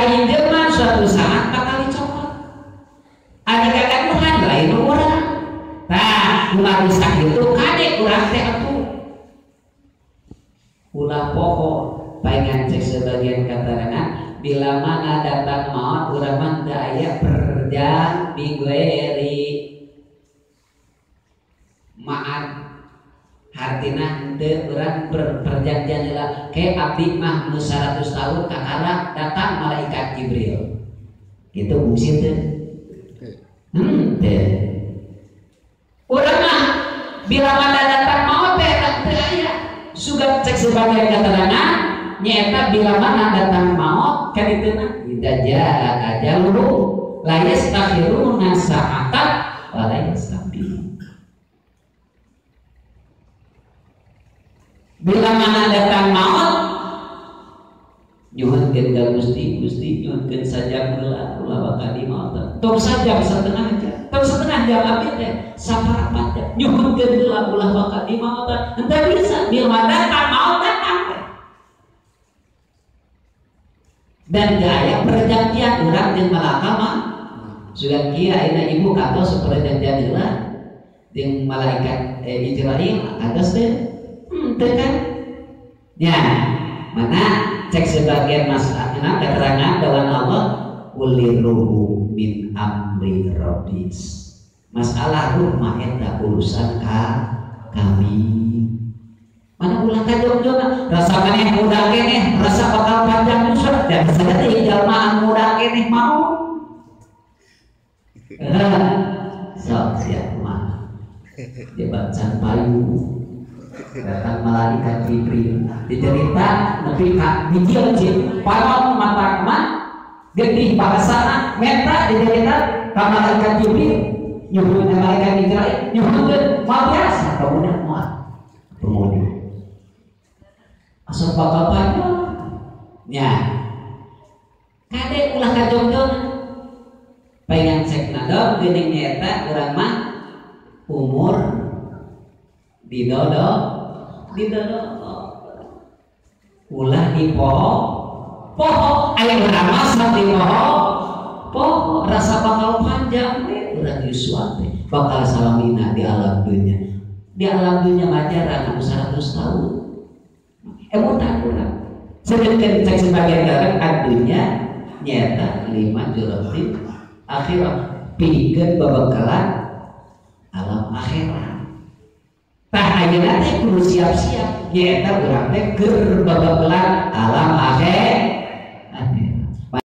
ari jelema suatu saat bakal dicopot. Ari gagaduhan lain urang. Tah, ulah rusak itu kade urang teh atuh. Ulah pokok pengen cek sebagian keterangan bila mana datang maut urang mah teu aya perjan migueri. Maaf artina henteu urang perjanjian heula ke abdi mah nu 100 tahun kakara datang malaikat Jibril gitu bungsi teh teh urang mah bila mana datang maut teh teu aya sugan cek sebagian keterangan nyaeta bila mana datang maut kan itu mah idza jaa ajaluhu la yastakhiruna sa'atan wa la yastaqdimun. Bila mana datang maut nyuhunkeun ka Gusti nyuhunkeun sajam heula ulah bakal di maut tong sajam setengah jam tong setengah jam abdi teh saparapat jam nyuhunkeun heula ulah bakal di maut henteu bisa bila mana datang maut datang dan gaya perjanjian urang jeung malaikat mah sugan kieu ayeuna ibu kantos perjanjian heula jeung malaikat Israil atas teh kan ya mana cek sebagian masalah keterangan dalam Allah uliruhu min amri rabbis masalah rumah eta urusan kami mana ulah kajong-jong rasa maneh muda keneh rasa bakal panjang usah dan sadari jalmaan muda keneh mau sok siap mah dibacan payu datang malaikat Jibril dicerita nepi ka hiji cik panon mata mah geuning bahasana menta dicerita ka malaikat Jibril nyuhun malaikat Israil nyuhunkeun mal biasa kemudian moal pemudi asal bakal panjang nya kade ulah kajong-jong pengen cek nadok geuning nyaeta urang mah umur didodo ulah di poho aya nama di poho rasa bakal panjang urang yuswa bakal salamina di alam dunia majaran 100 tahun mudah urang sedangkan cek sebagian orang dunia nyata 5 juratin akhirat pikeun babakalan alam akhirat. Tah ayeuna teh kudu siap-siap nyaeta urang teh keur babakalan alam